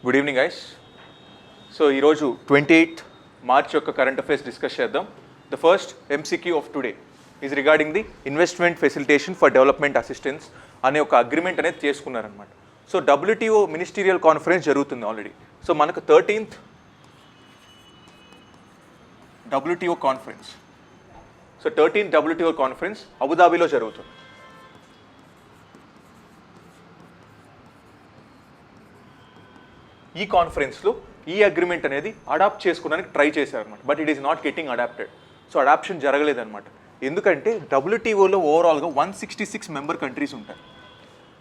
Good evening, guys. So, ఈరోజు 28th March యొక్క current affairs discuss చేద్దాం. The first MCQ of today is regarding the investment facilitation for development assistance అనే ఒక agreement అనేది చేసుకున్నారనమాట. So WTO ministerial conference జరుగుతుంది already. So మనకు 13th WTO conference. So 13th WTO conference అబుదాబిలో జరుగుతుంది. ఈ కాన్ఫరెన్స్లో ఈ అగ్రిమెంట్ అనేది అడాప్ట్ చేసుకోవడానికి ట్రై చేశారనమాట. But it is not getting adapted. So adaption జరగలేదన్నమాట. ఎందుకంటే WTOలో ఓవరాల్గా 166 మెంబర్ కంట్రీస్ ఉంటాయి.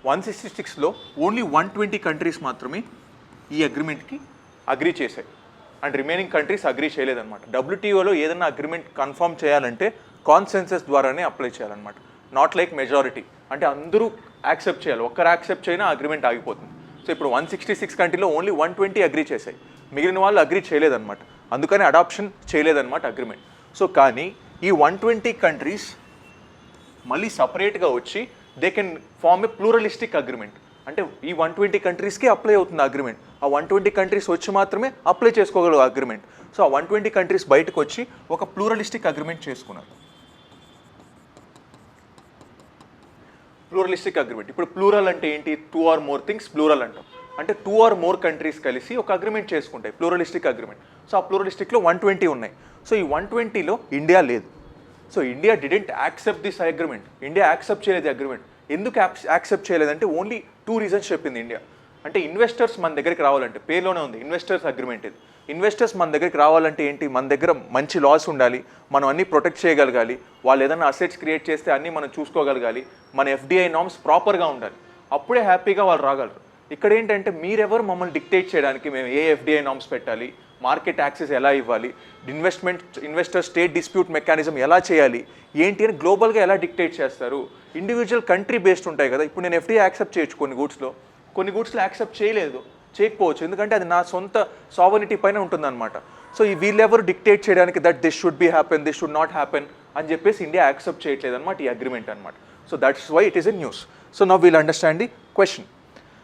166లో ఓన్లీ 120 కంట్రీస్ మాత్రమే ఈ అగ్రిమెంట్కి అగ్రీ చేశాయి అండ్ రిమైనింగ్ కంట్రీస్ అగ్రీ చేయలేదన్నమాట. WTOలో ఏదైనా అగ్రిమెంట్ కన్ఫర్మ్ చేయాలంటే కాన్సెన్సస్ ద్వారానే అప్లై చేయాలన్నమాట. నాట్ లైక్ మెజారిటీ, అంటే అందరూ యాక్సెప్ట్ చేయాలి. ఒక్కరు యాక్సెప్ట్ చేయనా అగ్రిమెంట్ ఆగిపోతుంది. సో ఇప్పుడు 166 కంట్రీలో ఓన్లీ 120 అగ్రీ చేశాయి, మిగిలిన వాళ్ళు అగ్రీ చేయలేదన్నమాట. అందుకని అడాప్షన్ చేయలేదన్నమాట అగ్రిమెంట్. సో కానీ ఈ 120 కంట్రీస్ మళ్ళీ సపరేట్గా వచ్చి they can form a pluralistic agreement. అంటే ఈ 120 కంట్రీస్కి అప్లై అవుతుంది అగ్రిమెంట్. ఆ 120 కంట్రీస్ వచ్చి మాత్రమే అప్లై చేసుకోగలరు అగ్రిమెంట్. సో ఆ 120 కంట్రీస్ బయటకు వచ్చి ఒక ప్లూరలిస్టిక్ అగ్రిమెంట్ చేసుకున్నారు. Pluralistic agreement. ఇప్పుడు ప్లూరల్ అంటే ఏంటి? 2 or more థింగ్స్ ప్లూరల్ అంటాం. అంటే 2 or more కంట్రీస్ కలిసి ఒక అగ్రిమెంట్ చేసుకుంటాయి, ప్లూరలిస్టిక్ అగ్రిమెంట్. సో ఆ ప్లూరలిస్టిక్లో 120 ఉన్నాయి. సో ఈ 120లో ఇండియా లేదు. So India didn't accept this agreement. India accept చేయలేదు అగ్రిమెంట్. ఎందుకు యాక్సెప్ట్ చేయలేదంటే ఓన్లీ 2 రీజన్స్ చెప్పింది ఇండియా. అంటే ఇన్వెస్టర్స్ మన దగ్గరికి రావాలంటే, పేరులోనే ఉంది ఇన్వెస్టర్స్ అగ్రిమెంట్ ఇది. ఇన్వెస్టర్స్ మన దగ్గరికి రావాలంటే ఏంటి? మన దగ్గర మంచి లాస్ ఉండాలి, మనం అన్నీ ప్రొటెక్ట్ చేయగలగాలి, వాళ్ళు ఏదైనా అసెట్స్ క్రియేట్ చేస్తే అన్నీ మనం చూసుకోగలగాలి, మన FDI నామ్స్ ప్రాపర్గా ఉండాలి. అప్పుడే హ్యాపీగా వాళ్ళు రాగలరు. ఇక్కడ ఏంటంటే మీరెవరు మమ్మల్ని డిక్టేట్ చేయడానికి, మేము ఏ FDI నామ్స్ పెట్టాలి, మార్కెట్ యాక్సెస్ ఎలా ఇవ్వాలి, ఇన్వెస్టర్ స్టేట్ డిస్ప్యూట్ మెకానిజం ఎలా చేయాలి, ఏంటి అని గ్లోబల్గా ఎలా డిక్టేట్ చేస్తారు? ఇండివిజువల్ కంట్రీ బేస్డ్ ఉంటాయి కదా. ఇప్పుడు నేను FDI యాక్సెప్ట్ చేయొచ్చు కొన్ని గూడ్స్లో యాక్సెప్ట్ చేయకపోవచ్చు, ఎందుకంటే అది నా సొంత సావర్నిటీ పైన ఉంటుందన్నమాట. సో ఈ వీళ్ళెవరు డిక్టేట్ చేయడానికి that this should be happen, this should not happen అని చెప్పేసి ఇండియా యాక్సెప్ట్ చేయట్లేదు అనమాట ఈ అగ్రిమెంట్ అనమాట. So that's why it is a news. So now we'll understand the question.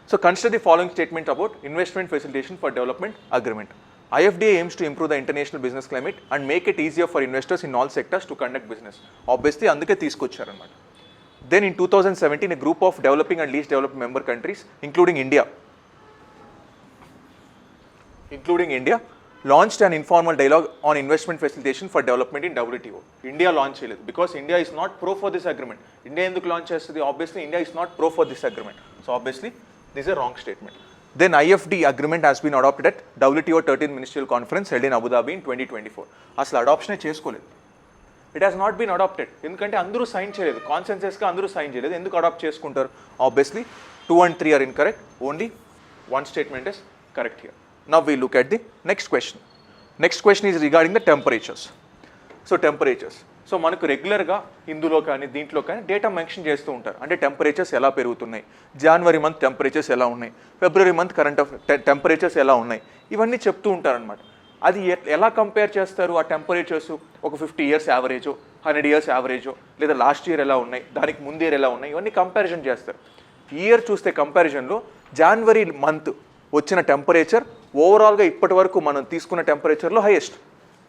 So consider the following statement about investment facilitation for development agreement. IFDA aims to improve the international business climate and make it easier for investors in all sectors to conduct business. Obviously అందుకే తీసుకొచ్చారనమాట. Then in 2017 a group of developing and least developed member countries including India launched an informal dialogue on investment facilitation for development in WTO. India launch చేయలేదు because India is not pro for this agreement. India ఎందుకు launch చేస్తుంది? Obviously India is not pro for this agreement. So obviously this is a wrong statement. Then IFD agreement has been adopted at WTO 13th Ministerial Conference held in Abu Dhabi in 2024. అసలు అడాప్షనే చేసుకోలేదు. It has not been adopted. ఎందుకంటే అందరూ sign చేయలేదు, కాన్సెన్సస్గా అందరూ sign చేయలేదు. ఎందుకు adapt చేసుకుంటారు? Obviously 2 and 3 are incorrect. Only one statement is correct here. Now we look at the next question. Next question is regarding the temperatures. So temperatures. So మనకు రెగ్యులర్గా ఇందులో కానీ దీంట్లో కానీ డేటా మెన్షన్ చేస్తూ ఉంటారు. అంటే టెంపరేచర్స్ ఎలా పెరుగుతున్నాయి, జనవరి మంత్ టెంపరేచర్స్ ఎలా ఉన్నాయి, ఫిబ్రవరి మంత్ కరెంట్ టెంపరేచర్స్ ఎలా ఉన్నాయి, ఇవన్నీ చెప్తూ ఉంటారనమాట. అది ఎలా కంపేర్ చేస్తారు? ఆ టెంపరేచర్స్ ఒక 50 years యావరేజో, 100 years యావరేజో, లేదా లాస్ట్ ఇయర్ ఎలా ఉన్నాయి, దానికి ముందు ఇయర్ ఎలా ఉన్నాయి, ఇవన్నీ కంపారిజన్ చేస్తారు. ఇయర్ చూస్తే కంపారిజన్లో జనవరి మంత్ వచ్చిన టెంపరేచర్ ఓవరాల్గా ఇప్పటి వరకు మనం తీసుకున్న టెంపరేచర్లో హైయెస్ట్.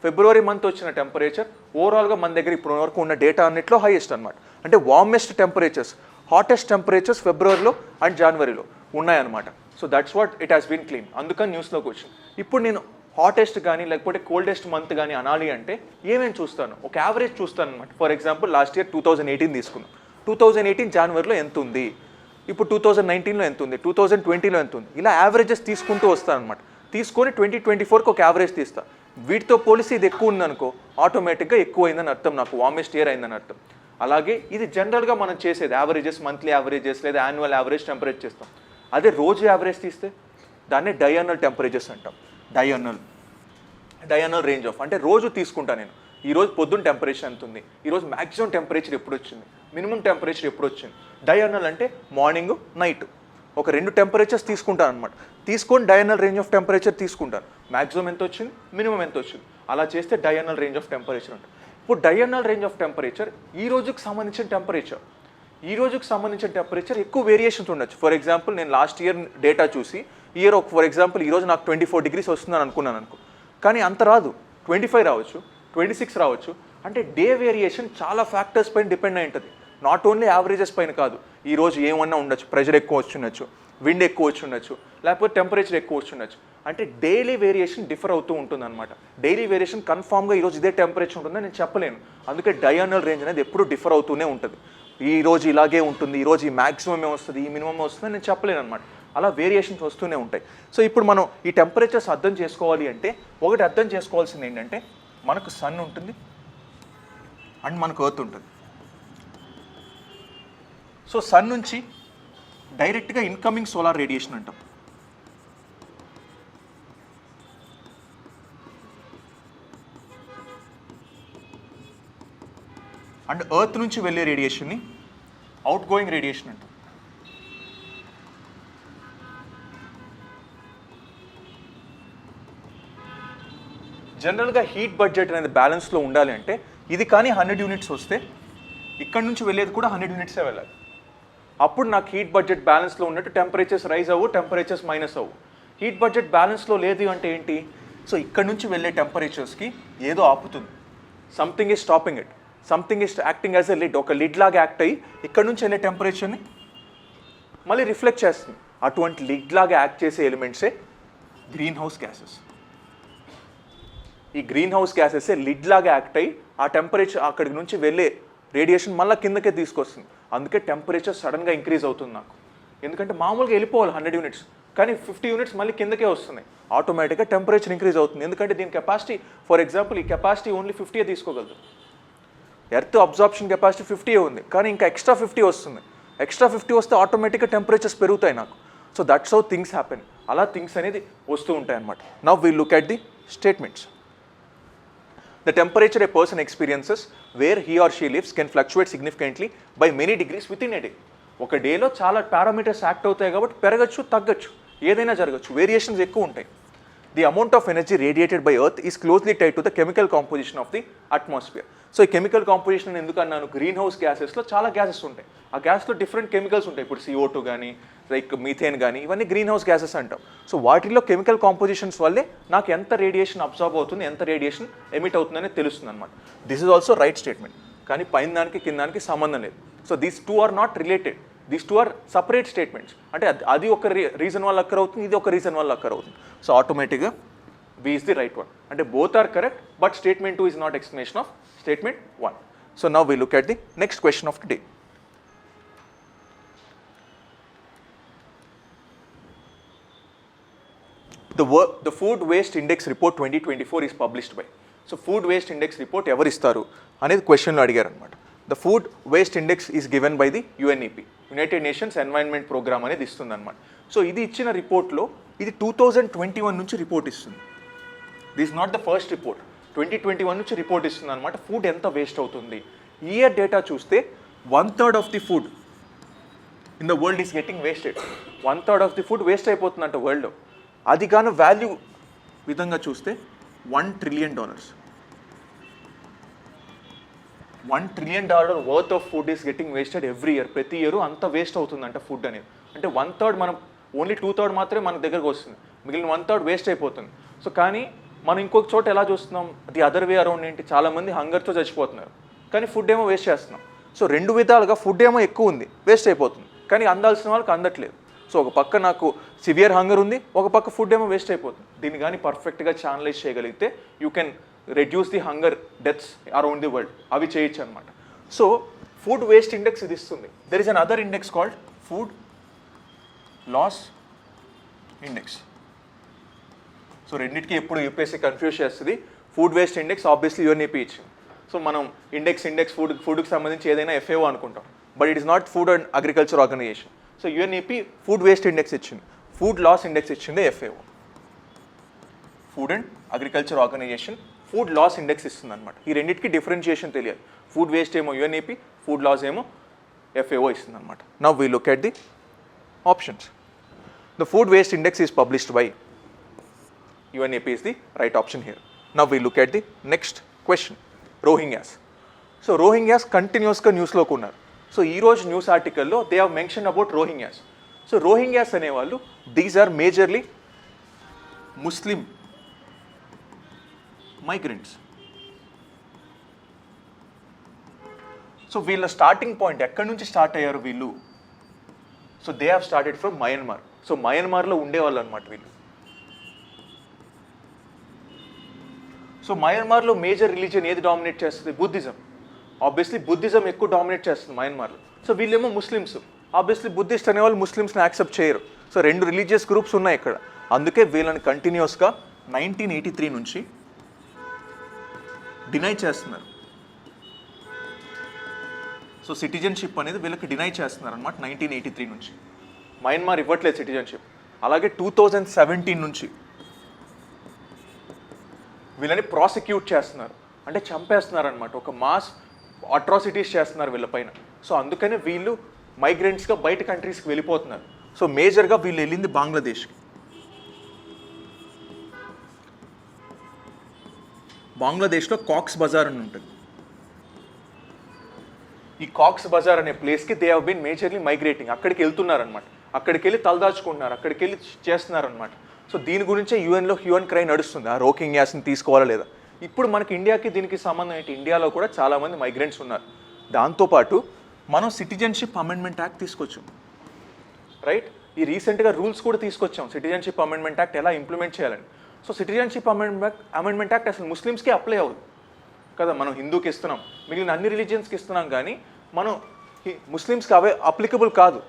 ఫిబ్రవరి మంత్ వచ్చిన టెంపరేచర్ ఓవరాల్గా మన దగ్గర ఇప్పటి వరకు ఉన్న డేటా అన్నిట్లో హైయెస్ట్ అనమాట. అంటే వార్మెస్ట్ టెంపరేచర్స్, హాటెస్ట్ టెంపరేచర్స్ ఫిబ్రవరిలో అండ్ జనవరిలో ఉన్నాయన్నమాట. So that's what it has been claim. అందుకని న్యూస్లోకి వచ్చింది. ఇప్పుడు నేను హాటెస్ట్ కానీ లేకపోతే కోల్డెస్ట్ మంత్ కానీ అనాలి అంటే ఏమేమి చూస్తాను? ఒక యావరేజ్ చూస్తాను అనమాట. ఫర్ ఎగ్జాంపుల్ లాస్ట్ ఇయర్ 2018 తీసుకున్నాం. 2018 జనవరిలో ఎంత ఉంది, ఇప్పుడు 2019లో ఎంత ఉంది, 2020లో ఎంత ఉంది, ఇలా యావరేజెస్ తీసుకుంటూ వస్తాను అనమాట. తీసుకొని 2024కి ఒక యావరేజ్ తీస్తా. వీటితో పోలిసి ఇది ఎక్కువ ఉందనుకో, ఆటోమేటిక్గా ఎక్కువ అయిందని అర్థం, నాకు వార్మెస్ట్ ఇయర్ అయిందని అర్థం. అలాగే ఇది జనరల్గా మనం చేసేది యావరేజెస్, మంత్లీ యావరేజెస్ లేదా యాన్యువల్ యావరేజ్ టెంపరేచర్ చేస్తాం. అదే రోజు యావరేజ్ తీస్తే దాన్నే డయానల్ టెంపరేచర్స్ అంటాం. డయానల్ రేంజ్ ఆఫ్, అంటే రోజు తీసుకుంటా నేను. ఈరోజు పొద్దున్న టెంపరేచర్ ఎంత ఉంది, ఈరోజు మ్యాక్సిమం టెంపరేచర్ ఎప్పుడు వచ్చింది, మినిమం టెంపరేచర్ ఎప్పుడు వచ్చింది. డయానల్ అంటే మార్నింగ్ నైట్ ఒక 2 టెంపరేచర్స్ తీసుకుంటాను అనమాట. తీసుకొని డయానల్ రేంజ్ ఆఫ్ టెంపరేచర్ తీసుకుంటాను. మ్యాక్సిమం ఎంత వచ్చింది, మినిమం ఎంత వచ్చింది, అలా చేస్తే డయానల్ రేంజ్ ఆఫ్ టెంపరేచర్ ఉంటుంది. ఇప్పుడు డయానల్ రేంజ్ ఆఫ్ టెంపరేచర్ ఈ రోజుకి సంబంధించిన టెంపరేచర్ ఎక్కువ వేరియేషన్స్ ఉండొచ్చు. ఫర్ ఎగ్జాంపుల్ నేను లాస్ట్ ఇయర్ డేటా చూసి ఇయర్ ఒక ఫర్ ఎగ్జాంపుల్ ఈరోజు నాకు 24 degrees వస్తుందని అనుకున్నాను అనుకో, కానీ అంత రాదు, 25 రావచ్చు, 26 రావచ్చు. అంటే డే వేరియేషన్ చాలా ఫ్యాక్టర్స్ పైన డిపెండ్ అయి ఉంటుంది, నాట్ ఓన్లీ యావరేజెస్ పైన కాదు. ఈరోజు ఏమన్నా ఉండొచ్చు, ప్రెషర్ ఎక్కువ వచ్చుండొచ్చు, విండ్ ఎక్కువ వచ్చుండొచ్చు, లేకపోతే టెంపరేచర్ ఎక్కువ వచ్చుండొచ్చు. అంటే డైలీ వేరియేషన్ డిఫర్ అవుతూ ఉంటుంది అనమాట. డైలీ వేరియేషన్ కన్ఫామ్గా ఈరోజు ఇదే టెంపరేచర్ ఉంటుందని నేను చెప్పలేను. అందుకే డయానల్ రేంజ్ అనేది ఎప్పుడు డిఫర్ అవుతూనే ఉంటుంది. ఈరోజు ఇలాగే ఉంటుంది, ఈరోజు ఈ మ్యాక్సిమం వస్తుంది, ఈ మినిమం వస్తుందని నేను చెప్పలేను అనమాట. అలా వేరియేషన్స్ వస్తూనే ఉంటాయి. సో ఇప్పుడు మనం ఈ టెంపరేచర్స్ అర్థం చేసుకోవాలి అంటే ఒకటి అర్థం చేసుకోవాల్సింది ఏంటంటే మనకు సన్ ఉంటుంది అండ్ మనకు ఎర్త్ ఉంటుంది. సో సన్ నుంచి డైరెక్ట్గా ఇన్కమింగ్ సోలార్ రేడియేషన్ అంటాం. అండ్ ఎర్త్ నుంచి వెళ్ళే రేడియేషన్ని అవుట్ గోయింగ్ రేడియేషన్ అంటాం. జనరల్గా హీట్ బడ్జెట్ అనేది బ్యాలెన్స్లో ఉండాలి అంటే ఇది కానీ 100 units వస్తే ఇక్కడ నుంచి వెళ్ళేది కూడా 100 unitsే వెళ్ళాలి. అప్పుడు నాకు హీట్ బడ్జెట్ బ్యాలెన్స్లో ఉన్నట్టు టెంపరేచర్స్ రైజ్ అవ్వు, టెంపరేచర్స్ మైనస్ అవ్వు. హీట్ బడ్జెట్ బ్యాలెన్స్లో లేదు అంటే ఏంటి? సో ఇక్కడ నుంచి వెళ్ళే టెంపరేచర్స్కి ఏదో ఆపుతుంది, something is stopping it, something is acting as a lid, ఒక లిడ్ లాగా యాక్ట్ అయ్యి ఇక్కడ నుంచి వెళ్ళే టెంపరేచర్ని మళ్ళీ రిఫ్లెక్ట్ చేస్తుంది. అటువంటి లిడ్ లాగా యాక్ట్ చేసే ఎలిమెంట్సే గ్రీన్ హౌస్ గ్యాసెస్. ఈ గ్రీన్ హౌస్ గ్యాసెస్ లిడ్ లాగా యాక్ట్ అయ్యి ఆ టెంపరేచర్ అక్కడి నుంచి వెళ్ళే రేడియేషన్ మళ్ళీ కిందకే తీసుకొస్తుంది. అందుకే టెంపరేచర్ సడన్గా ఇంక్రీజ్ అవుతుంది నాకు. ఎందుకంటే మామూలుగా వెళ్ళిపోవాలి 100 units, కానీ 50 units మళ్ళీ కిందకే వస్తున్నాయి. ఆటోమేటిక్గా టెంపరేచర్ ఇంక్రీజ్ అవుతుంది. ఎందుకంటే దీని కెపాసిటీ ఫర్ ఎగ్జాంపుల్ ఈ కెపాసిటీ ఓన్లీ 50 తీసుకోగలదు. ఎర్త్ అబ్జార్ప్షన్ కెపాసిటీ 50 ఉంది, కానీ ఇంకా ఎక్స్ట్రా 50 వస్తుంది. ఎక్స్ట్రా 50 వస్తే ఆటోమేటిక్గా టెంపరేచర్స్ పెరుగుతాయి నాకు. So that's how things happen. అలా థింగ్స్ అనేది వస్తూ ఉంటాయి అన్నమాట. Now will look at the statements. The temperature a person experiences where he or she lives can fluctuate significantly by many degrees within a day. ఒక డేలో చాలా parameters act అవుతాయి కాబట్టి పెరగచ్చు, తగ్గచ్చు, ఏదైనా జరగచ్చు, వేరియేషన్స్ ఎక్కువ ఉంటాయి. The amount of energy radiated by earth is closely tied to the chemical composition of the atmosphere. So ఈ కెమికల్ కాంపోజిషన్ ఎందుకు అన్నాను? గ్రీన్ హౌస్ గ్యాసెస్లో చాలా గ్యాసెస్ ఉంటాయి. ఆ గ్యాస్లో డిఫరెంట్ కెమికల్స్ ఉంటాయి. ఇప్పుడు CO2 కానీ లైక్ మీథేన్ కానీ ఇవన్నీ గ్రీన్ హౌస్ గ్యాసెస్ అంటాం. సో వాటిల్లో కెమికల్ కాంపోజిషన్స్ వల్లే నాకు ఎంత రేడియేషన్ అబ్జార్బ్ అవుతుంది, ఎంత రేడియేషన్ ఎమిట్ అవుతుంది అనేది తెలుస్తుంది అనమాట. This is also right statement. కానీ పైన దానికి కింద దానికి సంబంధం లేదు. So these two are not related, these two are separate statements. అంటే అది ఒక రీజన్ వల్ల అక్కర్ అవుతుంది, ఇది ఒక రీజన్ వల్ల అక్కర్ అవుతుంది. సో ఆటోమేటిక్గా B is the right one. And both are correct, but statement 2 is not explanation of statement 1. So now we look at the next question of today. The Food Waste Index Report 2024 is published by. So Food Waste Index Report ever istaru anedi question lo adigaru annamata. The Food Waste Index is given by the UNEP, United Nations Environment Program anedi istundi annamata. So ఇది ఇచ్చిన రిపోర్ట్లో ఇది 2021 నుంచి report ఇస్తుంది. This not the first report, 2021 నుంచి report ఇస్తుంది అనమాట. Food ఎంత వేస్ట్ అవుతుంది. ఇయర్ డేటా చూస్తే 1/3 of the food in the world is getting wasted. 1/3 of the food waste అయిపోతుందంట వరల్డ్లో. అది కానీ వాల్యూ విధంగా చూస్తే $1 trillion. $1 trillion worth of food is getting wasted every year. ప్రతి ఇయర్ అంత వేస్ట్ అవుతుందంట ఫుడ్ అనేది. అంటే 1/3 మనం ఓన్లీ 2/3 మాత్రమే మన దగ్గరకు వస్తుంది, మిగిలిన 1/3 వేస్ట్ అయిపోతుంది. సో కానీ మనం ఇంకొక చోట ఎలా చూస్తున్నాం, ది అదర్ వే అరౌండ్ ఏంటి, చాలామంది హంగర్తో చచ్చిపోతున్నారు, కానీ ఫుడ్ ఏమో వేస్ట్ చేస్తున్నాం. సో రెండు విధాలుగా ఫుడ్ ఏమో ఎక్కువ ఉంది, వేస్ట్ అయిపోతుంది, కానీ అందాల్సిన వాళ్ళకి అందట్లేదు. సో ఒక పక్క నాకు సివియర్ హంగర్ ఉంది, ఒక పక్క ఫుడ్ ఏమో వేస్ట్ అయిపోతుంది. దీన్ని కానీ పర్ఫెక్ట్గా ఛానలైజ్ చేయగలిగితే you can reduce the hunger deaths around the world. అవి చేయొచ్చు అనమాట. సో ఫుడ్ వేస్ట్ ఇండెక్స్ ఇది ఇస్తుంది. There is an other index called food loss index. So రెండింటికి ఎప్పుడు యూపీఎస్సీ కన్ఫ్యూజ్ చేస్తుంది. Food waste index obviously UNEP ఇచ్చింది. సో మనం ఇండెక్స్ ఫుడ్కి సంబంధించి ఏదైనా FAO అనుకుంటాం, but it is not food and agriculture organization. So UNEP food waste index ఇచ్చింది, ఫుడ్ లాస్ ఇండెక్స్ ఇచ్చింది FAO. Food and agriculture organization food loss index ఇస్తుంది అనమాట. ఈ రెండింటికి డిఫరెన్షియేషన్ తెలియాలి. ఫుడ్ వేస్ట్ ఏమో UNEP, ఫుడ్ లాస్ ఏమో FAO ఇస్తుంది అనమాట. Now we look at the options. The food waste index is published by UNEP is the right option here. Now we look at the next question. Rohingyas. So Rohingyas continuously newsలో ఉన్నారు. So ఈరోజు news ఆర్టికల్లో they have mention about Rohingyas. So Rohingyas అనేవాళ్ళు these are majorly Muslim migrants. So వీళ్ళ starting point ఎక్కడి నుంచి start అయ్యారు వీళ్ళు? So they have started from Myanmar. So మయన్మార్లో ఉండేవాళ్ళు అనమాట వీళ్ళు. సో మయన్మార్లో మేజర్ రిలీజియన్ ఏది డామినేట్ చేస్తుంది? బుద్ధిజం. ఆబ్వియస్లీ బుద్ధిజం ఎక్కువ డామినేట్ చేస్తుంది మయన్మార్లో. సో వీళ్ళేమో ముస్లిమ్స్. ఆబ్వియస్లీ బుద్ధిస్ట్ అనేవాళ్ళు ముస్లిమ్స్ని యాక్సెప్ట్ చేయరు. సో రెండు రిలీజియస్ గ్రూప్స్ ఉన్నాయి ఇక్కడ. అందుకే వీళ్ళని కంటిన్యూస్గా 1983 నుంచి డినై చేస్తున్నారు. సో సిటిజన్షిప్ అనేది వీళ్ళకి డినై చేస్తున్నారు అనమాట 1983 నుంచి. మయన్మార్ ఇవ్వట్లేదు సిటిజన్షిప్. అలాగే 2017 నుంచి వీళ్ళని ప్రాసిక్యూట్ చేస్తున్నారు, అంటే చంపేస్తున్నారు అనమాట. ఒక మాస్ అట్రాసిటీస్ చేస్తున్నారు వీళ్ళపైన. సో అందుకని వీళ్ళు మైగ్రెంట్స్గా బయట కంట్రీస్కి వెళ్ళిపోతున్నారు. సో మేజర్గా వీళ్ళు వెళ్ళింది బంగ్లాదేశ్కి. బంగ్లాదేశ్లో కాక్స్ బజార్ అని ఉంటుంది. ఈ కాక్స్ బజార్ అనే ప్లేస్కి they have been majorly migrating. అక్కడికి వెళ్తున్నారనమాట. అక్కడికి వెళ్ళి తలదాచుకుంటున్నారు, అక్కడికి వెళ్ళి చేస్తున్నారనమాట. సో దీని గురించే యూఎన్లో హ్యూమన్ క్రై నడుస్తుంది, ఆ రోహింగ్యాస్ని తీసుకోవాలా లేదా. ఇప్పుడు మనకి ఇండియాకి దీనికి సంబంధం ఏంటి? ఇండియాలో కూడా చాలామంది మైగ్రెంట్స్ ఉన్నారు. దాంతోపాటు మనం సిటిజన్షిప్ అమెండ్మెంట్ యాక్ట్ తీసుకొచ్చాం, రైట్? ఈ రీసెంట్గా రూల్స్ కూడా తీసుకొచ్చాం సిటిజన్షిప్ అమెండ్మెంట్ యాక్ట్ ఎలా ఇంప్లిమెంట్ చేయాలని. సో సిటిజన్షిప్ అమెండ్మెంట్ యాక్ట్ అసలు ముస్లిమ్స్కి అప్లై అవ్వదు కదా. మనం హిందూకి ఇస్తున్నాం, మిగిలిన అన్ని రిలీజియన్స్కి ఇస్తున్నాం, కానీ మనం ముస్లిమ్స్కి అప్లికబుల్ కాదు.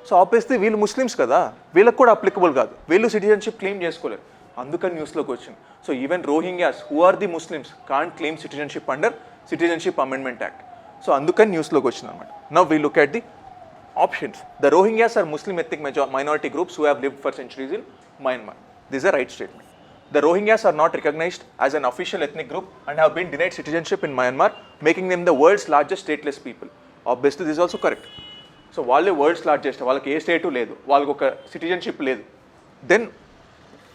సో ఆబ్వియస్లీ వీళ్ళు ముస్లిమ్స్ కదా, వీళ్ళకి కూడా అప్లికబుల్ కాదు. వీళ్ళు సిటిజన్షిప్ క్లెయిమ్ చేసుకోలేరు. అందుకని న్యూస్లోకి వచ్చింది. So even Rohingyas who are the Muslims can't claim citizenship under citizenship amendment act. So అందుకని న్యూస్లోకి వచ్చింది అనమాట. Now we look at the options. The Rohingyas are Muslim ethnic minority groups who have lived for centuries in Myanmar. This is a right statement. The Rohingyas are not recognized as an official ethnic group and have been denied citizenship in Myanmar, making them the world's largest stateless people. Obviously, this is also correct. So, వాళ్ళే world's largest, వాళ్ళకి ఏ స్టేటు లేదు, వాళ్ళకి ఒక citizenship లేదు. Then,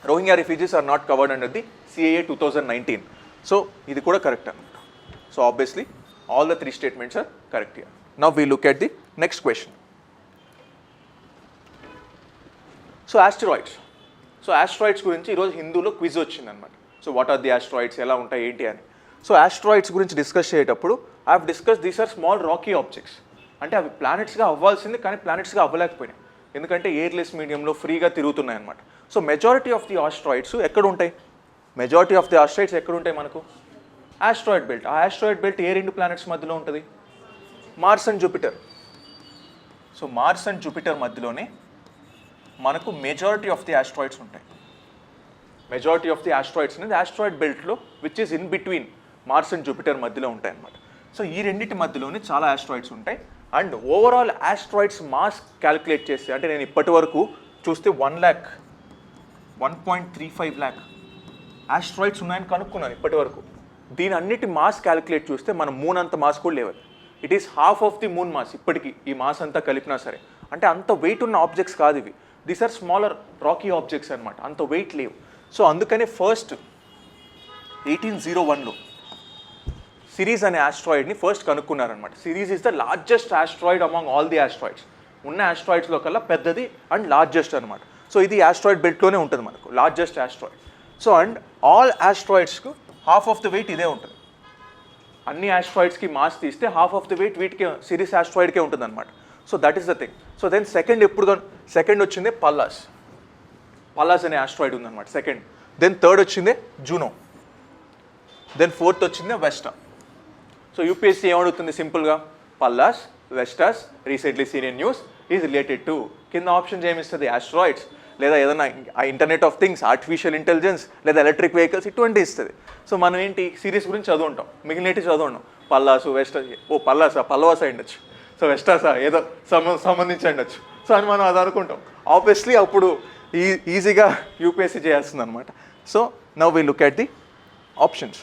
Rohingya refugees are not covered under the CAA 2019. So, ఇది కూడా correct అనమాట. So, obviously, all the three statements are correct here. Now, we look at the next question. So, asteroids. So asteroids గురించి ఈరోజు హిందూలో quiz వచ్చిందనమాట. So what are the asteroids, ఎలా ఉంటాయి ఏంటి అని. సో ఆస్ట్రాయిడ్స్ గురించి డిస్కస్ చేసేటప్పుడు I have discuss these are small rocky objects. అంటే అవి ప్లానెట్స్గా అవ్వాల్సింది, కానీ ప్లానెట్స్గా అవ్వలేకపోయినాయి, ఎందుకంటే ఎయిర్లెస్ మీడియంలో ఫ్రీగా తిరుగుతున్నాయి అనమాట. So majority of the asteroids ఎక్కడ ఉంటాయి? మెజారిటీ ఆఫ్ ది ఆస్ట్రాయిడ్స్ ఎక్కడ ఉంటాయి మనకు? Asteroid belt. ఆ ఆస్ట్రాయిడ్ బెల్ట్ ఏ రెండు ప్లానెట్స్ మధ్యలో ఉంటుంది? Mars and Jupiter. So Mars and Jupiter మధ్యలోనే మనకు మెజారిటీ ఆఫ్ ది ఆస్ట్రాయిడ్స్ ఉంటాయి. మెజారిటీ ఆఫ్ ది ఆస్ట్రాయిడ్స్ అనేది ఆస్ట్రాయిడ్ బెల్ట్లో which is in between Mars and Jupiter మధ్యలో ఉంటాయి అన్నమాట. సో ఈ రెండింటి మధ్యలోనే చాలా ఆస్ట్రాయిడ్స్ ఉంటాయి. And overall asteroids mass calculate చేస్తే, అంటే నేను ఇప్పటి వరకు చూస్తే 1.35 lakh ఆస్ట్రాయిడ్స్ ఉన్నాయని కనుక్కున్నాను ఇప్పటి వరకు. దీని అన్నిటి మాస్ క్యాలిక్యులేట్ చూస్తే మన మూన్ అంత మాస్ కూడా లేవు. It is half of the moon mass ఇప్పటికీ, ఈ మాస్ అంతా కలిపినా సరే. అంటే అంత వెయిట్ ఉన్న ఆబ్జెక్ట్స్ కాదు ఇవి. These are smaller rocky objects అనమాట, అంత వెయిట్ లేవు. సో అందుకనే ఫస్ట్ 1801లో సిరీస్ అనే ఆస్ట్రాయిడ్ని ఫస్ట్ కనుక్కున్నారనమాట. Ceres is the largest asteroid among all the asteroids. ఉన్న ఆస్ట్రాయిడ్స్లో కల్లా పెద్దది అండ్ లార్జెస్ట్ అనమాట. సో ఇది ఆస్ట్రాయిడ్ బెల్ట్లోనే ఉంటుంది మనకు, largest asteroid. So and all ఆస్ట్రాయిడ్స్కు హాఫ్ ఆఫ్ ద వెయిట్ ఇదే ఉంటుంది. అన్ని ఆస్ట్రాయిడ్స్కి మాస్ తీస్తే హాఫ్ ఆఫ్ ద వెయిట్ వీటికి సిరీస్ ఆస్ట్రాయిడ్కే ఉంటుంది అనమాట. So that is the thing. So then second వచ్చిందే పల్లాస్. పల్లాస్ అనే ఆస్ట్రాయిడ్ ఉందన్నమాట సెకండ్. దెన్ థర్డ్ వచ్చిందే జూనో. దెన్ ఫోర్త్ వచ్చిందే వెస్టా. సో యూపీఎస్సీ ఏమడుగుతుంది సింపుల్గా? Pallas, Vestas, recently seen in news is related to. కింద ఆప్షన్స్ ఏమిస్తుంది? ఆస్ట్రాయిడ్స్, లేదా ఏదైనా internet of things, artificial intelligence, లేదా ఎలక్ట్రిక్ వెహికల్స్, ఇటువంటి ఇస్తుంది. సో మనం ఏంటి సిరీస్ గురించి చదువుంటాం, మిగిలినవి చదువుంటాం. పల్లాసు, వెస్టా, ఓ పల్లాసా, పల్లవాసా ఉండొచ్చు, సో వెస్టాసా ఏదో సంబంధించి ఉండొచ్చు. సో అని మనం అది అనుకుంటాం. ఆబ్వియస్లీ అప్పుడు ఈజీగా యూపీఎస్సీ చేస్తుంది అనమాట. So now we look at the options.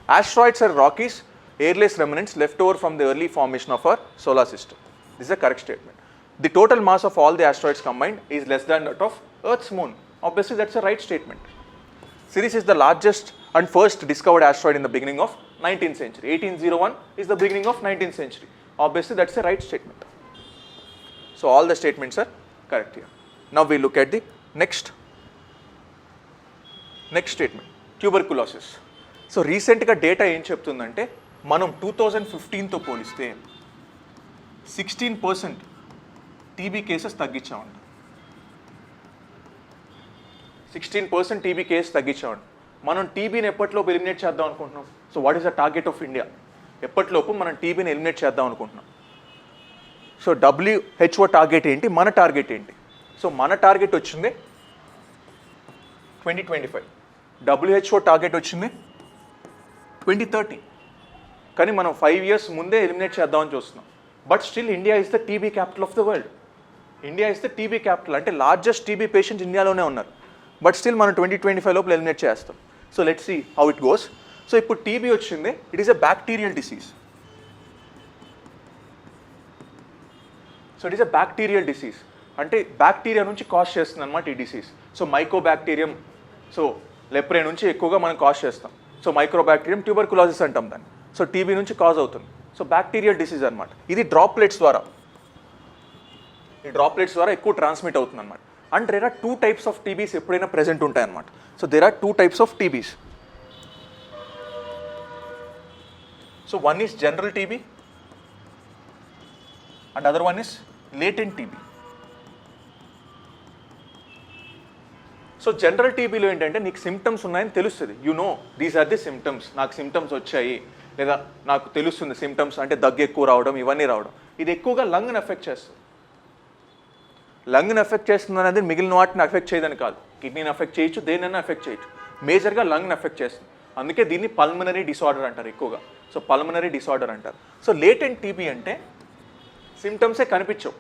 Asteroids are rockies, airless remnants left over from the early formation of our solar system. This is a correct statement. The total mass of all the asteroids combined is less than that of Earth's moon. Obviously, that's a right statement. Ceres is the largest and first discovered asteroid in the beginning of 19th century. 1801 is the beginning of 19th century. Obviously, that's a right statement. So, all the statements are Correct here. Now we look at the next statement, tuberculosis. So రీసెంట్గా data ఏం చెప్తుందంటే మనం 2015తో పోలిస్తే 16% TB cases తగ్గించామంట. 16% TB cases తగ్గించామంట. మనం టీబీని ఎప్పటిలోపు ఎలిమినేట్ చేద్దాం అనుకుంటున్నాం. So what is the target of India? ఎప్పటిలోపు మనం టీబీని ఎలిమినేట్ చేద్దాం అనుకుంటున్నాం. సో WHO టార్గెట్ ఏంటి, మన టార్గెట్ ఏంటి? సో మన టార్గెట్ వచ్చింది 2025, WHO టార్గెట్ వచ్చింది 2030. కానీ మనం 5 years ముందే ఎలిమినేట్ చేద్దామని చూస్తున్నాం. But still India is the TB capital of the world. India is the TB capital, అంటే లార్జెస్ట్ టీబీ పేషెంట్స్ ఇండియాలోనే ఉన్నారు. బట్ స్టిల్ మనం 2025 లోపల ఎలిమినేట్ చేస్తాం. So let's see how it goes. So ఇప్పుడు టీబీ వచ్చింది, it is a bacterial disease. So it is a bacterial disease, అంటే bacteria నుంచి కాజ్ చేస్తుంది అనమాట ఈ disease. So mycobacterium, so leprae నుంచి ఎక్కువగా మనం కాజ్ చేస్తాం. సో మైక్రోబ్యాక్టీరియం ట్యూబర్కులోసిస్ అంటాం దాన్ని. సో టీబీ నుంచి కాజ్ అవుతుంది. సో బ్యాక్టీరియల్ డిసీజ్ అనమాట. ఇది డ్రాప్లెట్స్ ద్వారా, ఈ డ్రాప్లెట్స్ ద్వారా ఎక్కువ ట్రాన్స్మిట్ అవుతుంది అనమాట. And there are 2 types of TBs ఎప్పుడైనా ప్రెజెంట్ ఉంటాయన్నమాట. So there are 2 types of TBs. So one is general TB and other one is latent TB. So general టీబీలో ఏంటంటే నీకు సిమ్టమ్స్ ఉన్నాయని తెలుస్తుంది. You know these are the symptoms, నాకు symptoms వచ్చాయి, లేదా నాకు తెలుస్తుంది సిమ్టమ్స్ అంటే దగ్గు ఎక్కువ రావడం, ఇవన్నీ రావడం. ఇది ఎక్కువగా లంగ్ని ఎఫెక్ట్ చేస్తుంది. లంగ్ని ఎఫెక్ట్ చేస్తుంది అనేది మిగిలిన వాటిని ఎఫెక్ట్ చేయదని కాదు. కిడ్నీని ఎఫెక్ట్ చేయొచ్చు, దేనైనా ఎఫెక్ట్ చేయొచ్చు. మేజర్గా లంగ్ని ఎఫెక్ట్ చేస్తుంది. అందుకే దీన్ని పల్మనరీ డిసార్డర్ అంటారు ఎక్కువగా. సో పల్మనరీ డిసార్డర్ అంటారు. సో లేటెంట్ టీబీ అంటే సిమ్టమ్సే కనిపించవు,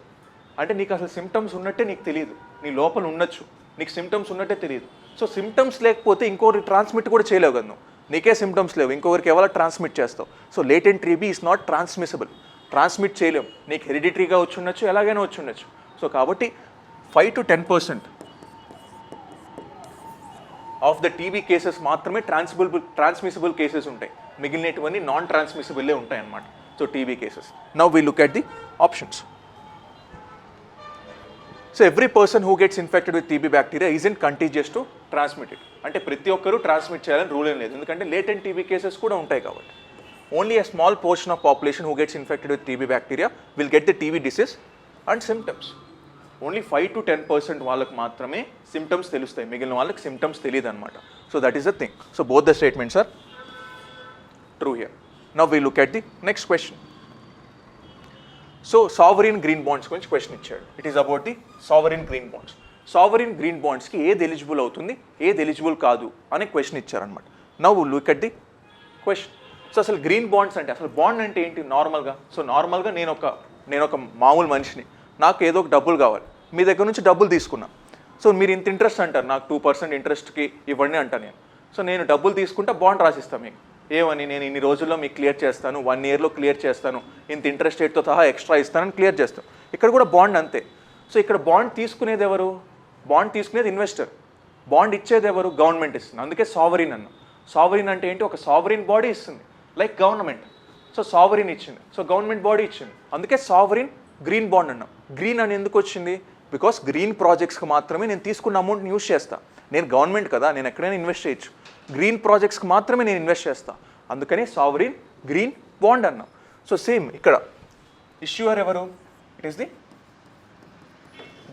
అంటే నీకు అసలు సిమ్టమ్స్ ఉన్నట్టే నీకు తెలియదు. నీ లోపల ఉండొచ్చు, నీకు సిమ్టమ్స్ ఉన్నట్టే తెలియదు. సో సిమ్టమ్స్ లేకపోతే ఇంకొకరికి ట్రాన్స్మిట్ కూడా చేయలేవు కదా నువ్వు. నీకే సిమ్టమ్స్ లేవు, ఇంకొకరికి ఎవరు ట్రాన్స్మిట్ చేస్తావు. So latent TB is not transmissible, transmit చేయలేము. నీకు హెరిడిటరీగా వచ్చి ఉండొచ్చు, ఎలాగైనా వచ్చి ఉండొచ్చు. సో కాబట్టి 5 to 10% of the TB cases మాత్రమే ట్రాన్స్మిసిబుల్ కేసెస్ ఉంటాయి. మిగిలినటువన్నీ నాన్ ట్రాన్స్మిసిబుల్లే ఉంటాయి అన్నమాట. So TB cases. Now we look at the options. So every person who gets infected with TB bacteria is in contagious to transmit it. అంటే ప్రతి ఒక్కరూ transmit చేయాలని rule ఏం లేదు, ఎందుకంటే లేటెంట్ టీబీ కేసెస్ కూడా ఉంటాయి కాబట్టి. Only a small portion of population who gets infected with TB bacteria will get the TB disease and symptoms. Only 5 to 10% వాళ్ళకి మాత్రమే సిమ్టమ్స్ తెలుస్తాయి, మిగిలిన వాళ్ళకి సిమ్టమ్స్ తెలియదు అనమాట. So that is the thing. So both the statements are true here. Now we look at the next question. So sovereign green bonds గురించి question ఇచ్చాడు. It is about the sovereign green bonds. Sovereign green బాండ్స్కి ఏది eligible అవుతుంది, ఏది eligible కాదు అనే question ఇచ్చారనమాట. Now look at the question. So అసలు గ్రీన్ బాండ్స్ అంటే, అసలు బాండ్ అంటే ఏంటి నార్మల్గా? సో నార్మల్గా నేను ఒక మామూలు మనిషిని, నాకు ఏదో ఒక డబ్బులు కావాలి, మీ దగ్గర నుంచి డబ్బులు తీసుకున్నా. సో మీరు ఇంత ఇంట్రెస్ట్ అంటారు, నాకు 2% ఇంట్రెస్ట్కి ఇవ్వండి అంటాను నేను. సో నేను డబ్బులు తీసుకుంటా, బాండ్ రాసిస్తాను మీకు. ఏమని, నేను ఇన్ని రోజుల్లో మీకు క్లియర్ చేస్తాను, 1 yearలో క్లియర్ చేస్తాను, ఇంత ఇంట్రెస్ట్ రేట్తో సహా ఎక్స్ట్రా ఇస్తానని క్లియర్ చేస్తాను. ఇక్కడ కూడా బాండ్ అంతే. సో ఇక్కడ బాండ్ తీసుకునేది ఎవరు? బాండ్ తీసుకునేది ఇన్వెస్టర్. బాండ్ ఇచ్చేది ఎవరు? గవర్నమెంట్ ఇస్తుంది. అందుకే సావరిన్ అన్నాం. సావరిన్ అంటే ఏంటి? ఒక సావరిన్ బాడీ ఇస్తుంది, లైక్ గవర్నమెంట్. సో సావరిన్ ఇచ్చింది, సో గవర్నమెంట్ బాడీ ఇచ్చింది. అందుకే సావరిన్ గ్రీన్ బాండ్ అన్నాం. గ్రీన్ అని ఎందుకు వచ్చింది? బికాస్ గ్రీన్ ప్రాజెక్ట్స్కి మాత్రమే నేను తీసుకున్న అమౌంట్ని యూస్ చేస్తాను. నేను గవర్నమెంట్ కదా, నేను ఎక్కడైనా ఇన్వెస్ట్ చేయొచ్చు. గ్రీన్ ప్రాజెక్ట్స్కి మాత్రమే నేను ఇన్వెస్ట్ చేస్తాను. అందుకని సావరిన్ గ్రీన్ బాండ్ అన్నాం. సో సేమ్ ఇక్కడ ఇష్యూయర్ ఎవరు? It is the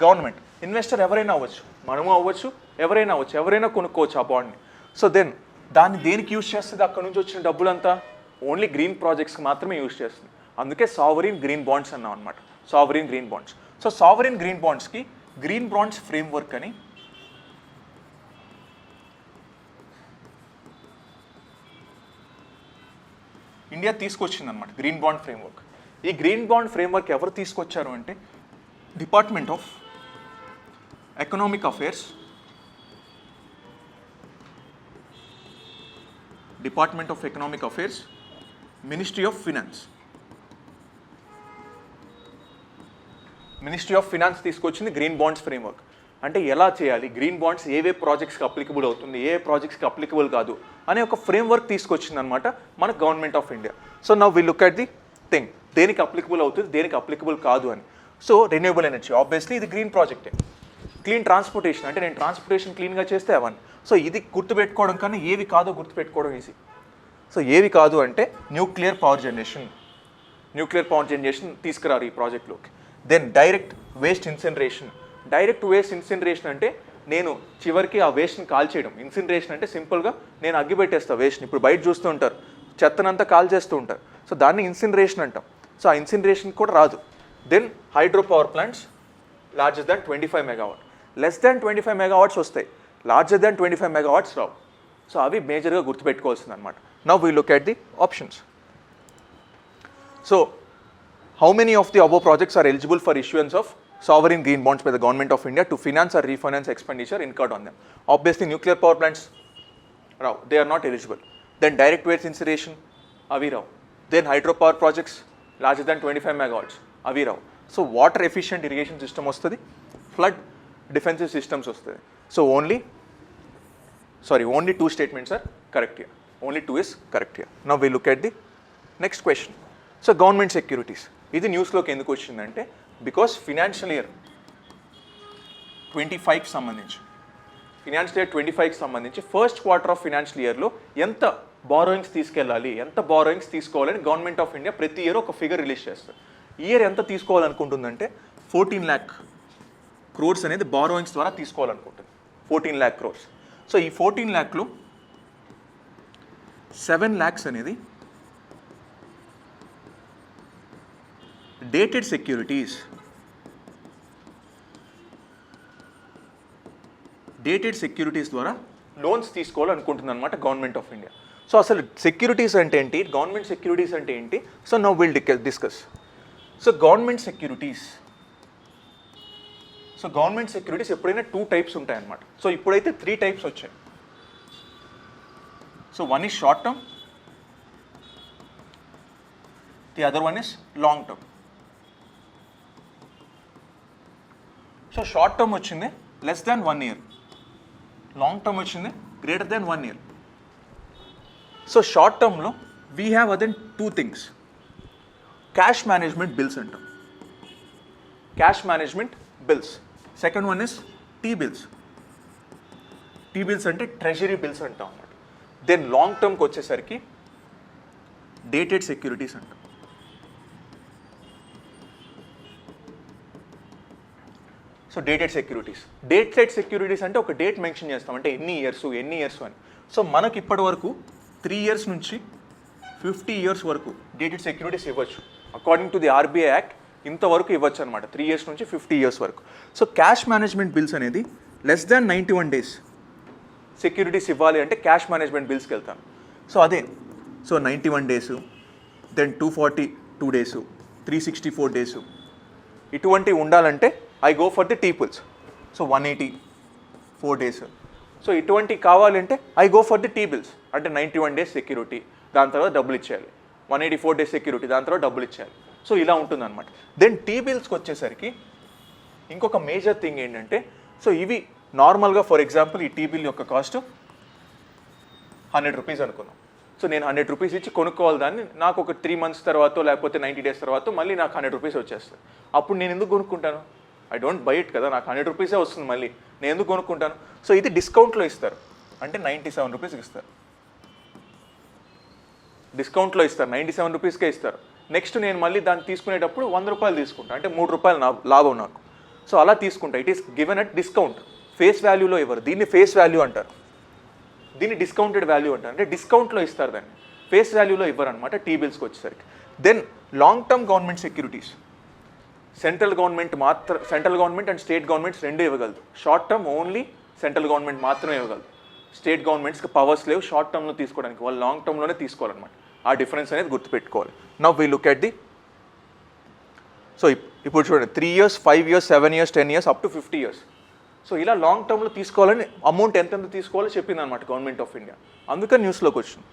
government. Investor ఎవరైనా అవ్వచ్చు, మనము అవ్వచ్చు, ఎవరైనా అవ్వచ్చు, ఎవరైనా కొనుక్కోవచ్చు ఆ బాండ్ని. సో దెన్ దాన్ని దేనికి యూజ్ చేస్తుంది? అక్కడ నుంచి వచ్చిన డబ్బులంతా ఓన్లీ గ్రీన్ ప్రాజెక్ట్స్కి మాత్రమే యూజ్ చేస్తుంది. అందుకే సావరిన్ గ్రీన్ బాండ్స్ అన్నాం అనమాట. Sovereign green bonds. So sovereign green బాండ్స్కి గ్రీన్ బాండ్స్ ఫ్రేమ్వర్క్ అని ఇండియా తీసుకొచ్చింది అనమాట, గ్రీన్ బాండ్ ఫ్రేమ్వర్క్. ఈ గ్రీన్ బాండ్ ఫ్రేమ్వర్క్ ఎవరు తీసుకొచ్చారు అంటే department of economic affairs, department of economic affairs, ministry of finance. Ministry of finance తీసుకొచ్చింది గ్రీన్ బాండ్స్ ఫ్రేమ్వర్క్. అంటే ఎలా చేయాలి, గ్రీన్ బాండ్స్ ఏవే ప్రాజెక్ట్స్కి అప్లికబుల్ అవుతుంది, ఏ ప్రాజెక్ట్స్కి అప్లికబుల్ కాదు అనే ఒక ఫ్రేమ్వర్క్ తీసుకొచ్చింది అనమాట మన government of India. So now we look at the thing, దేనికి అప్లికబుల్ అవుతుంది, దేనికి అప్లికబుల్ కాదు అని. సో రెన్యూవబుల్ ఎనర్జీ ఆబ్వియస్లీ ఇది గ్రీన్ ప్రాజెక్టే. క్లీన్ ట్రాన్స్పోర్టేషన్ అంటే నేను ట్రాన్స్పోర్టేషన్ క్లీన్గా చేస్తే అవన్నీ. సో ఇది గుర్తుపెట్టుకోవడం కన్నా ఏవి కాదో గుర్తుపెట్టుకోవడం ఈజీ. సో ఏవి కాదు అంటే న్యూక్లియర్ పవర్ జనరేషన్ తీసుకురారు ఈ ప్రాజెక్ట్లోకి. దెన్ డైరెక్ట్ వేస్ట్ ఇన్సినరేషన్ అంటే నేను చివరికి ఆ వేస్ట్ని కాల్చేయడం. ఇన్సినరేషన్ అంటే సింపుల్గా నేను అగ్గి పెట్టేస్తాను వేస్ట్ని. ఇప్పుడు బయట చూస్తూ ఉంటారు చెత్తనంతా కాల్ చేస్తూ ఉంటారు. సో దాన్ని ఇన్సినరేషన్ అంటాం. సో ఆ ఇన్సినరేషన్ కూడా రాదు. Then hydro power plants larger than 25 megawatt, less than 25 megawatts వస్తాయి, లార్జర్ దాన్ 25 మెగావాట్స్ రావు. సో అవి మేజర్గా గుర్తుపెట్టుకోవాల్సింది అనమాట. Now we look at the options. So how many of the above projects are eligible for issuance of sovereign green bonds by the government of India to finance or refinance expenditure incurred on them? Obviously nuclear power plants, rao, they are not eligible. Then direct waste incineration, avi rao. Then hydropower projects larger than 25 megawatts, avi rao. So water efficient irrigation system ostadi, flood defensive systems ostadi. So only 2 statements are correct here. Only 2 is correct here. Now we look at the next question. So government securities. ఇది న్యూస్లోకి ఎందుకు వచ్చిందంటే because financial year 25కి సంబంధించి first quarter of financial ఇయర్లో ఎంత borrowings తీసుకోవాలని government of India ప్రతి year ఒక figure release చేస్తారు. ఈ ఇయర్ ఎంత తీసుకోవాలనుకుంటుందంటే 14 lakh crores అనేది బారోయింగ్స్ ద్వారా తీసుకోవాలనుకుంటుంది. 14 lakh crores. సో ఈ 14 lakhలో 7 lakhs అనేది డేటెడ్ సెక్యూరిటీస్ ద్వారా లోన్స్ తీసుకోవాలనుకుంటుంది అనమాట గవర్నమెంట్ ఆఫ్ ఇండియా. సో అసలు సెక్యూరిటీస్ అంటే ఏంటి, గవర్నమెంట్ సెక్యూరిటీస్ అంటే ఏంటి? So now will discuss. So government securities ఎప్పుడైనా 2 types ఉంటాయన్నమాట. సో ఇప్పుడైతే 3 types వచ్చాయి. So one is short term, the other one is long term. So short term వచ్చింది less than 1 year, long term వచ్చింది greater than 1 year. So షార్ట్ టర్మ్లో we have other 2 things. Cash management bills అంటాం, cash management bills. Second one is T bills అంటే treasury bills అంటాం అన్నమాట. Then long టర్మ్కి వచ్చేసరికి డేటెడ్ సెక్యూరిటీస్ అంటాం. సో డేటెడ్ సెక్యూరిటీస్ అంటే ఒక డేట్ మెన్షన్ చేస్తాం, అంటే ఎన్ని ఇయర్స్ అని. సో మనకి ఇప్పటి వరకు 3 years నుంచి 50 years వరకు డేటెడ్ సెక్యూరిటీస్ ఇవ్వచ్చు. According to the RBI act ఇంతవరకు ఇవ్వచ్చు అనమాట, 3 years నుంచి 50 years వరకు. సో క్యాష్ మేనేజ్మెంట్ బిల్స్ అనేది లెస్ దాన్ 91 days సెక్యూరిటీస్ ఇవ్వాలి అంటే క్యాష్ మేనేజ్మెంట్ బిల్స్కి వెళ్తాను. సో అదే, సో 91 days, దెన్ 242 days, 364 days ఇటువంటివి ఉండాలంటే I go for the T bills. So 184 days. So ఇటువంటివి కావాలంటే I go for the T bills, అంటే 91 days సెక్యూరిటీ, దాని తర్వాత డబ్బులు ఇచ్చేయాలి. 184 days సెక్యూరిటీ, దాని తర్వాత డబ్బులు ఇచ్చేయాలి. సో ఇలా ఉంటుందన్నమాట. దెన్ టీ బిల్స్కి వచ్చేసరికి ఇంకొక మేజర్ థింగ్ ఏంటంటే, సో ఇవి నార్మల్గా ఫర్ ఎగ్జాంపుల్ ఈ టీ బిల్ యొక్క కాస్ట్ 100 rupees అనుకున్నాం. సో నేను 100 rupees ఇచ్చి కొనుక్కోవాలి దాన్ని. నాకు ఒక 3 months తర్వాత లేకపోతే 90 days తర్వాత మళ్ళీ నాకు 100 rupees వచ్చేస్తుంది. అప్పుడు నేను ఎందుకు కొనుక్కుంటాను? ఐ డోంట్ బై ఇట్ కదా, నాకు 100 rupees వస్తుంది, మళ్ళీ నేను ఎందుకు కొనుక్కుంటాను? సో ఇది డిస్కౌంట్లో ఇస్తారు, అంటే 97 rupees ఇస్తారు. డిస్కౌంట్లో ఇస్తారు, 97 rupeesకే ఇస్తారు. నెక్స్ట్ నేను మళ్ళీ దాన్ని తీసుకునేటప్పుడు 100 రూపాయలు తీసుకుంటాను, అంటే 3 రూపాయలు లాభం నాకు. సో అలా తీసుకుంటా. It is given at discount, face వాల్యూలో ఇవ్వరు. దీన్ని ఫేస్ వాల్యూ అంటారు, దీన్ని డిస్కౌంటెడ్ వాల్యూ అంటారు. అంటే డిస్కౌంట్లో ఇస్తారు దాన్ని, ఫేస్ వాల్యూలో ఇవ్వరు అనమాట టీ బిల్స్కి వచ్చేసరికి. Then long term government securities central government and state governments రెండు ఇవ్వగలదు. Short term only central government మాత్రమే ఇవ్వగలదు. స్టేట్ గవర్నమెంట్స్కి పవర్స్ లేవు షార్ట్ టర్మ్లో తీసుకోవడానికి, వాళ్ళు లాంగ్ టర్మ్లోనే తీసుకోవాలన్నమాట. ఆ డిఫరెన్స్ అనేది గుర్తుపెట్టుకోవాలి. Now we look at the, so ఇప్పుడు చూడండి 3 years, 5 years, 7 years, 10 years, up to 50 years. So ఇలా లాంగ్ టర్మ్లో తీసుకోవాలని అమౌంట్ ఎంతెంత తీసుకోవాలో చెప్పింది అనమాట గవర్నమెంట్ ఆఫ్ ఇండియా. అందుకని న్యూస్లోకి వచ్చింది.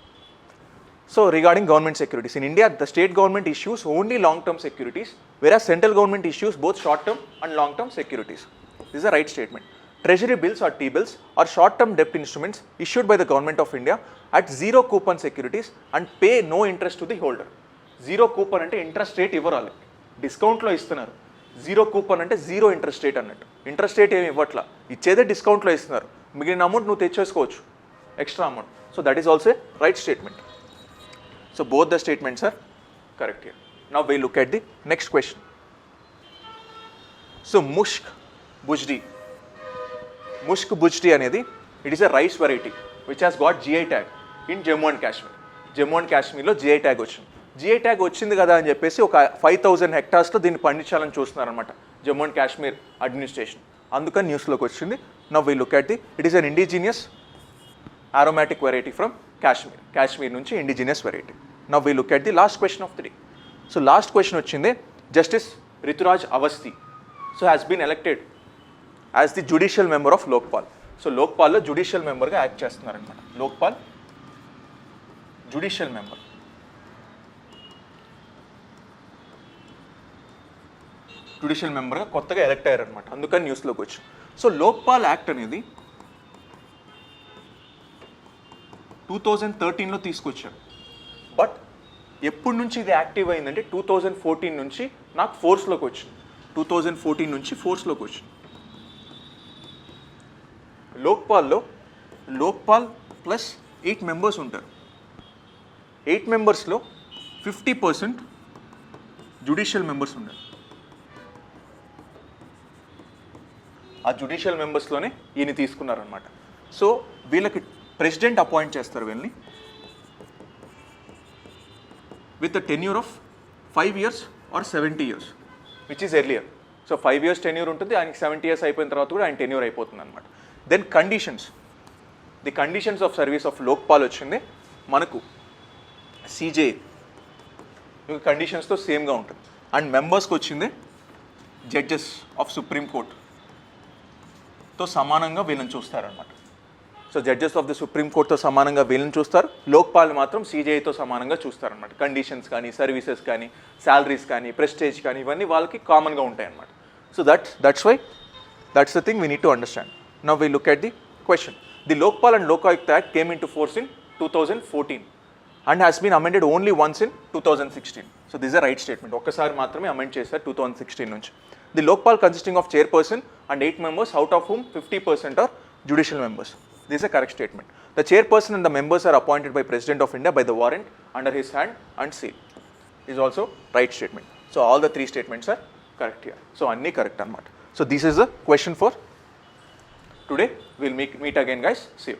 So regarding government securities in India, the state government issues only long term securities, whereas central government issues both short term and long term securities. This is a right statement. Treasury bills or T-bills are short term debt instruments issued by the government of India at zero coupon securities and pay no interest to the holder. Zero coupon అంటే interest rate ఇవ్వరాలి, డిస్కౌంట్లో ఇస్తున్నారు. Zero coupon అంటే zero interest rate అన్నట్టు. Interest rate ఏమి ఇవ్వట్లా, ఇచ్చేదే డిస్కౌంట్లో ఇస్తున్నారు. మిగిలిన అమౌంట్ నువ్వు తెచ్చేసుకోవచ్చు, extra amount. So that is also right statement. So both the statements are correct here. Now we look at the next question. So Mushk Budji అనేది it is a rice variety which has got GI tag in Jammu and Kashmir. Jammu and కాశ్మీర్లో GI tag వచ్చింది. GI tag వచ్చింది కదా అని చెప్పేసి ఒక 5,000 hectaresలో దీన్ని పండించాలని చూస్తున్నారనమాట Jammu and Kashmir administration. అందుకని న్యూస్లోకి వచ్చింది. Now we look at the it is an indigenous aromatic variety from Kashmir. Kashmir నుంచి indigenous variety. Now we look at the last question of the day. So last question వచ్చింది, Justice Rituraj Awasthi so has been elected as the judicial member of Lokpal. So Lokpal లో judicial member గా act చేస్తున్నారనమాట. Lokpal judicial member. Judicial మెంబర్గా కొత్తగా elect అయ్యారనమాట. అందుకని న్యూస్లోకి వచ్చింది. So Lokpal act అనేది 2013లో తీసుకొచ్చారు. బట్ ఎప్పటి నుంచి ఇది యాక్టివ్ అయిందంటే 2014 నుంచి నాకు ఫోర్స్లోకి వచ్చింది. 2014 నుంచి ఫోర్స్లోకి వచ్చింది. లోక్పాల్ ప్లస్ 8 మెంబర్స్ ఉంటారు. 8 మెంబర్స్లో 50% జుడిషియల్ మెంబర్స్ ఉంటారు. ఆ జుడిషియల్ మెంబర్స్లోనే ఈయన తీసుకున్నారనమాట. సో వీళ్ళకి ప్రెసిడెంట్ అపాయింట్ చేస్తారు వీళ్ళని with the tenure of 5 years or 70 years which is earlier. So 5 years tenure ఉంటుంది, ఆయనకి 70 years అయిపోయిన తర్వాత కూడా ఆయన టెన్యూర్ అయిపోతుంది అనమాట. Then conditions, the conditions of service of Lokpal వచ్చింది మనకు CJA కండిషన్స్తో సేమ్గా ఉంటుంది. అండ్ మెంబర్స్కి వచ్చింది జడ్జెస్ ఆఫ్ సుప్రీం కోర్టుతో సమానంగా వీళ్ళని చూస్తారనమాట. So judges of the supreme కోర్టుతో సమానంగా వీళ్ళని చూస్తారు. లోక్పాల్ మాత్రం CJAతో సమానంగా చూస్తారనమాట. కండిషన్స్ కానీ, సర్వీసెస్ కానీ, శాలరీస్ కానీ, ప్రెస్టేజ్ కానీ, ఇవన్నీ వాళ్ళకి కామన్గా ఉంటాయి అన్నమాట. So that's the thing we need to understand. Now we look at the question. The Lokpal and Lokayukta act came in to force in 2014 and has been amended only once in 2016. So this a right statement. ఒక్కసారి మాత్రమే amend చేశారు 2016 నుంచి. The Lokpal consisting of chairperson and 8 members, out of whom 50% are judicial members. This is a correct statement. The chairperson and the members are appointed by President of India by the warrant under his hand and seal. Is also right statement. So all the 3 statements are correct here. So anni correct anamata. So this is the question for today. We'll meet again guys. See you.